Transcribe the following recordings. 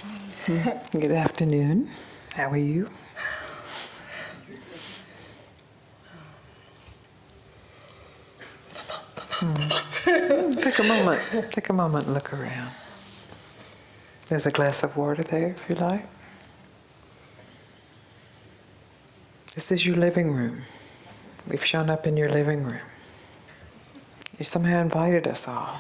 afternoon. Good afternoon. How are you? Take a moment. Take a moment and look around. There's a glass of water there, if you like. This is your living room. We've shown up in your living room. You somehow invited us all.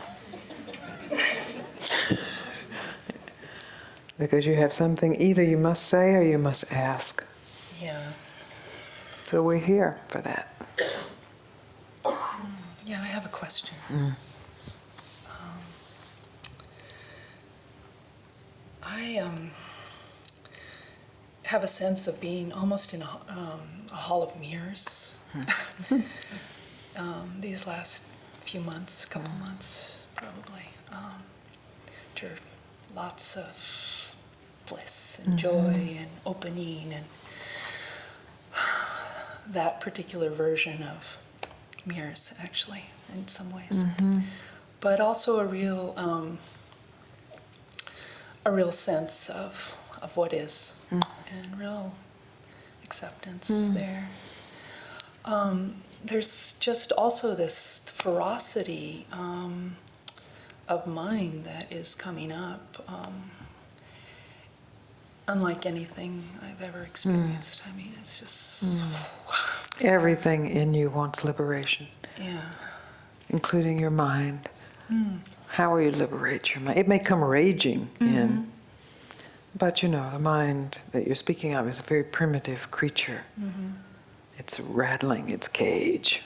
Because you have something either you must say or you must ask. Yeah. So we're here for that. Yeah, I have a question. I have a sense of being almost in a hall of mirrors. These last few months, couple months, probably. There are lots of bliss and joy and opening and that particular version of mirrors, actually, in some ways. But also a real sense of what is and real acceptance there. There's just also this ferocity of mind that is coming up, unlike anything I've ever experienced. I mean, it's just... Everything in you wants liberation. Yeah. Including your mind. How will you liberate your mind? It may come raging in, but you know, the mind that you're speaking of is a very primitive creature. It's rattling its cage.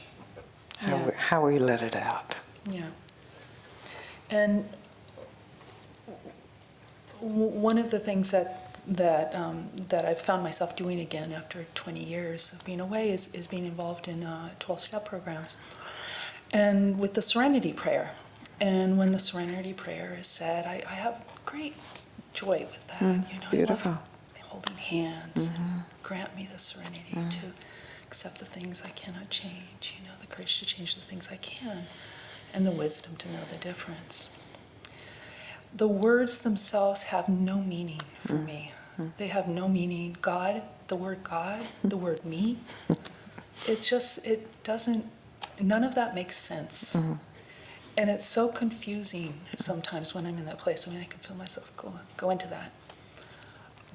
How will you let it out? Yeah. And one of the things that I've found myself doing again after 20 years of being away is being involved in 12-step programs. And with the Serenity Prayer. And when the Serenity Prayer is said, I have great joy with that. You know, beautiful. I love holding hands. Grant me the serenity to accept the things I cannot change, you know, the courage to change the things I can, and the wisdom to know the difference. The words themselves have no meaning for me. They have no meaning. God, the word me, it's just, it doesn't, none of that makes sense. And it's so confusing sometimes when I'm in that place. I mean, I can feel myself go into that.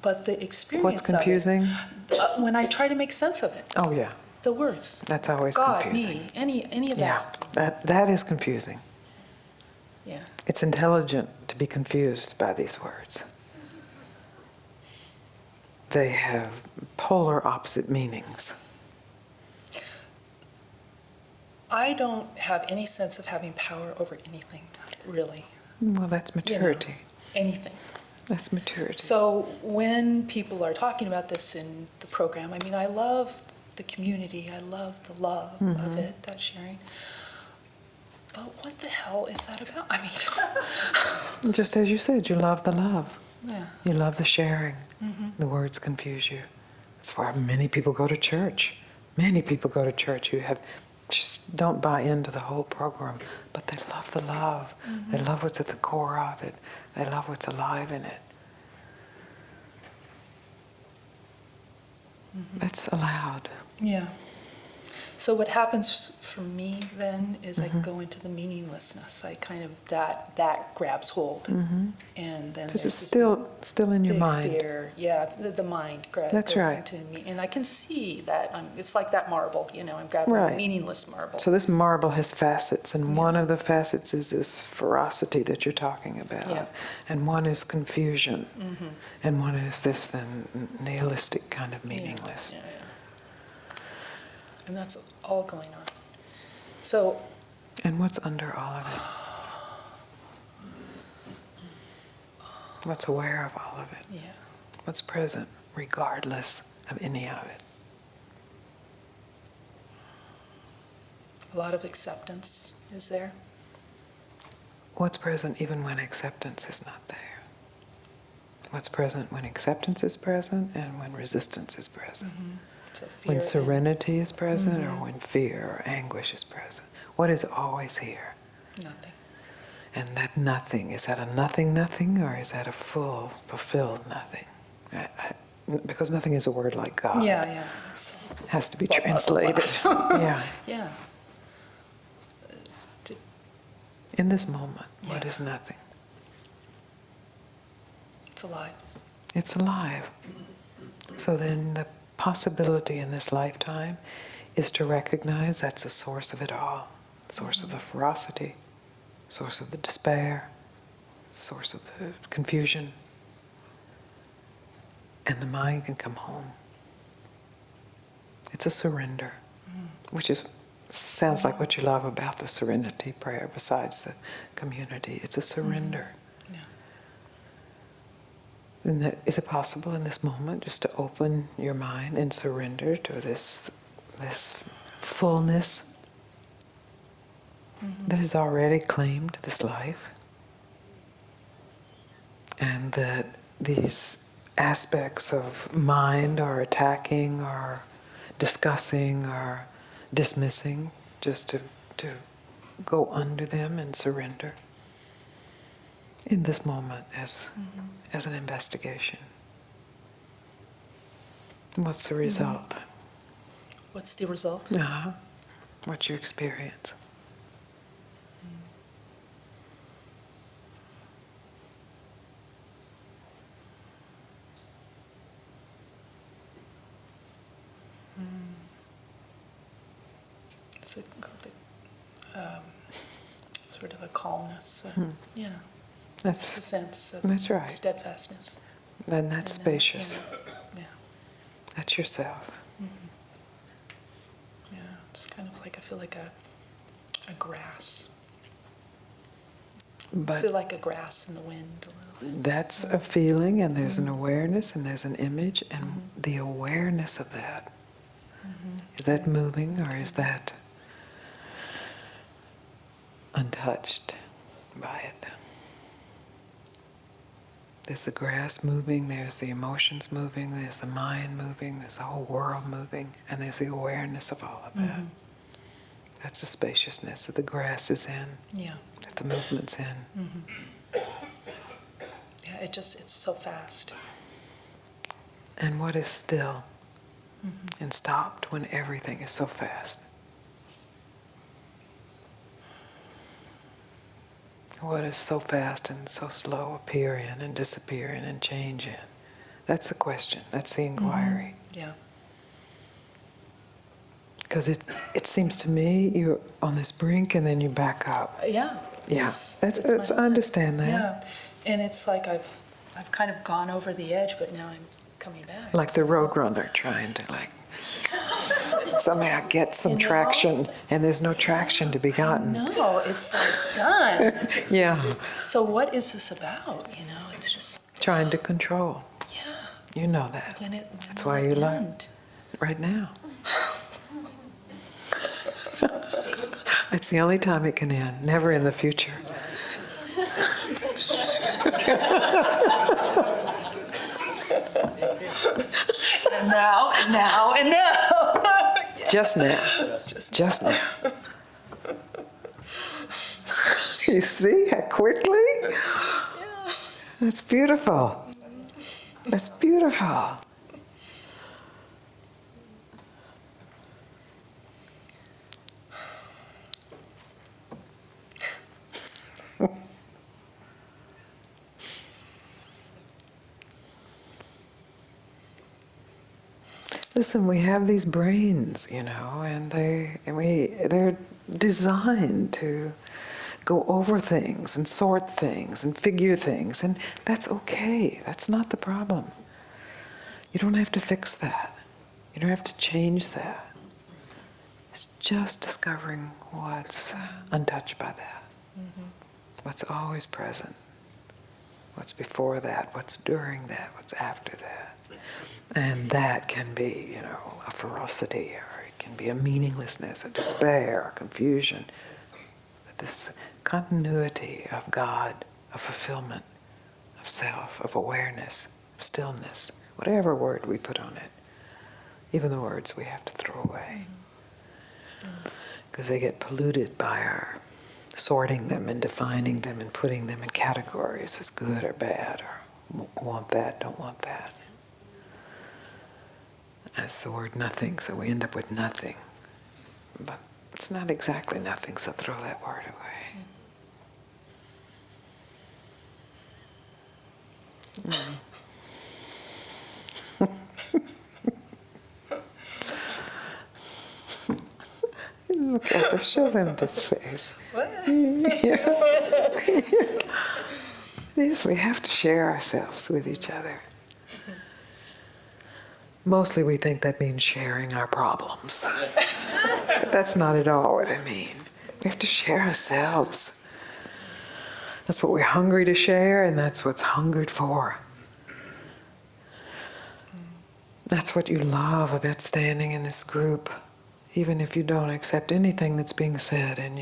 But the experience What's confusing? of it, when I try to make sense of it. Oh yeah. The words. That's always God, confusing. me, any of that. That is confusing. Yeah. It's intelligent to be confused by these words. They have polar opposite meanings. I don't have any sense of having power over anything, really. Well, that's maturity. You know, anything. That's maturity. So when people are talking about this in the program, I mean, I love the community. I love the love of it, that sharing. But what the hell is that about? I mean... Just as you said, you love the love. Yeah. You love the sharing. The words confuse you. That's why many people go to church. Many people go to church who just don't buy into the whole program, but they love the love. They love what's at the core of it. They love what's alive in it. That's allowed. Yeah. So what happens for me then is I go into the meaninglessness. I kind of, that grabs hold. And then This is still in your big mind. fear. Yeah, the mind grabs into me. And I can see that, it's like that marble, you know, I'm grabbing a meaningless marble. So this marble has facets, and one of the facets is this ferocity that you're talking about. Yeah. And one is confusion. And one is this then nihilistic kind of meaningless. Yeah. And that's all going on. So... And what's under all of it? What's aware of all of it? Yeah. What's present, regardless of any of it? A lot of acceptance is there. What's present even when acceptance is not there? What's present when acceptance is present and when resistance is present? So fear When serenity is present or when fear or anguish is present? What is always here? Nothing. And that nothing, is that a nothing nothing, or is that a full, fulfilled nothing? Because nothing is a word like God. Yeah. It's, Has to be translated. Yeah. yeah. In this moment, what Yeah. is nothing? It's alive. It's alive. So then the possibility in this lifetime is to recognize that's the source of it all. Source of the ferocity, source of the despair, source of the confusion. And the mind can come home. It's a surrender, which sounds like what you love about the serenity prayer besides the community. It's a surrender. Yeah. And is it possible in this moment just to open your mind and surrender to this fullness that has already claimed this life? And that these aspects of mind are attacking or discussing or dismissing, just to go under them and surrender in this moment as an investigation. What's the result? What's the result? What's your experience? It's sort of a calmness. Yeah. That's a sense of that's right. steadfastness. And that's spacious. Yeah. That's yourself. Yeah. It's kind of like, I feel like a grass. I But feel like a grass in the wind a little. that's a feeling, and there's an awareness, and there's an image, and the awareness of that. Is that moving, or is that untouched by it? There's the grass moving, there's the emotions moving, there's the mind moving, there's the whole world moving, and there's the awareness of all of that. That's the spaciousness that the grass is in, Yeah. that the movement's in. Yeah, it's so fast. And what is still and stopped when everything is so fast? What is so fast and so slow appear in and disappear in and change in? That's the question. That's the inquiry. Yeah. Because it seems to me you're on this brink and then you back up. Yeah. Yeah, It's I understand that. Yeah, and it's like I've kind of gone over the edge, but now I'm coming back. Like the roadrunner trying to somehow get some You know? traction, and there's no traction to be gotten. No, it's like done. Yeah, So what is this about? It's just trying to control. yeah. You know that. That's why you learn end? right now. It's the only time it can end, never in the future. And now, and now, and now. Yeah. Just now. Just now. You see how quickly? Yeah. That's beautiful. That's beautiful. Listen, we have these brains, and they're designed to go over things and sort things and figure things, and that's okay. That's not the problem. You don't have to fix that. You don't have to change that. It's just discovering what's untouched by that. What's always present. What's before that, what's during that, what's after that. And that can be, a ferocity, or it can be a meaninglessness, a despair, a confusion. But this continuity of God, of fulfillment, of self, of awareness, of stillness, whatever word we put on it, even the words we have to throw away. Because they get polluted by our sorting them and defining them and putting them in categories as good or bad or want that, don't want that. That's the word nothing, so we end up with nothing. But it's not exactly nothing, so throw that word away. Look at this, show them this face. Yes, we have to share ourselves with each other. Mostly we think that means sharing our problems. That's not at all what I mean. We have to share ourselves. That's what we're hungry to share, and that's what's hungered for. That's what you love about standing in this group, even if you don't accept anything that's being said in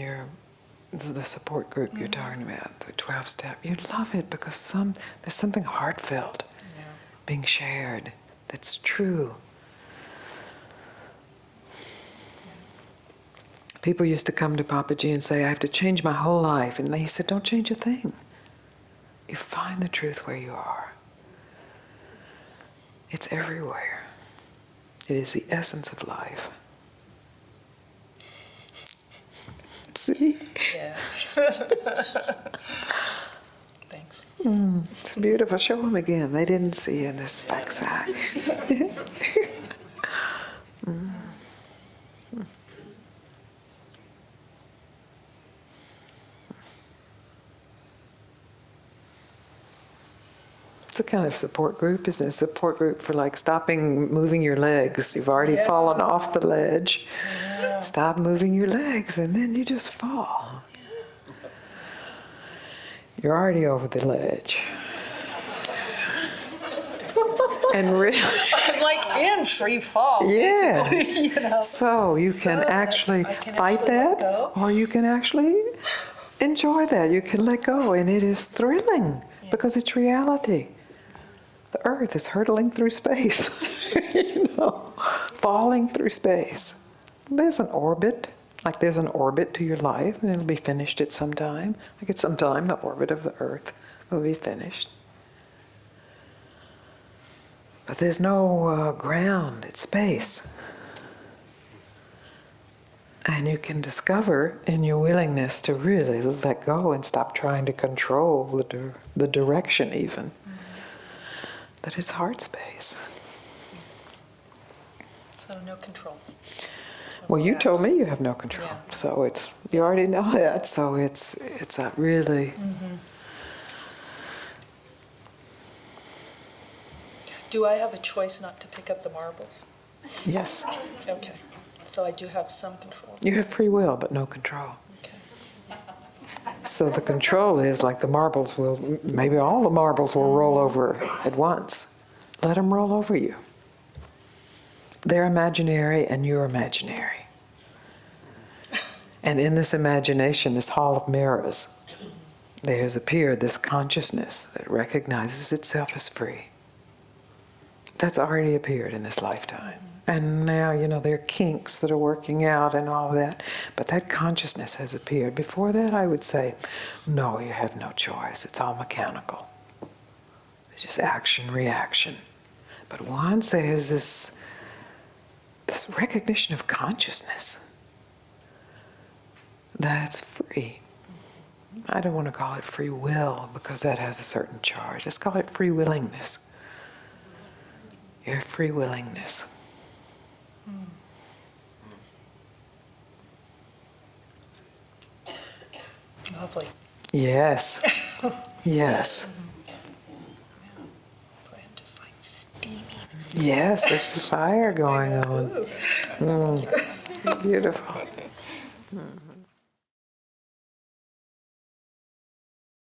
the support group you're talking about, the 12-step. You love it because there's something heartfelt being shared that's true. People used to come to Papaji and say, I have to change my whole life. And he said, don't change a thing. You find the truth where you are. It's everywhere. It is the essence of life. See? Yeah. Thanks. It's beautiful. Show them again. They didn't see in this backside. It's a kind of support group, isn't it? A support group for like stopping moving your legs. You've already fallen off the ledge. Stop moving your legs and then you just fall. You're already over the ledge. And really, I'm like in free fall, yeah. basically, you know. So you can actually fight that, or you can actually enjoy that. You can let go, and it is thrilling because it's reality. The earth is hurtling through space, falling through space. There's an orbit, like there's an orbit to your life, and it'll be finished at some time. Like at some time, the orbit of the earth will be finished. But there's no ground, it's space. And you can discover in your willingness to really let go and stop trying to control the direction even, that it's heart space. So no control. Well, you told me you have no control, so you already know that. So it's a really. Do I have a choice not to pick up the marbles? Yes. Okay. So I do have some control. You have free will, but no control. Okay. So the control is like the marbles maybe all the marbles will roll over at once. Let them roll over you. They're imaginary and you're imaginary. And in this imagination, this hall of mirrors, there has appeared this consciousness that recognizes itself as free. That's already appeared in this lifetime. And now, there are kinks that are working out and all of that. But that consciousness has appeared. Before that, I would say, no, you have no choice. It's all mechanical. It's just action, reaction. But once there's this recognition of consciousness, that's free. I don't want to call it free will because that has a certain charge. Let's call it free willingness. Your free willingness. Lovely. Yes. Yes. Boy, I'm just like steaming. Yes, there's the fire going on. Beautiful.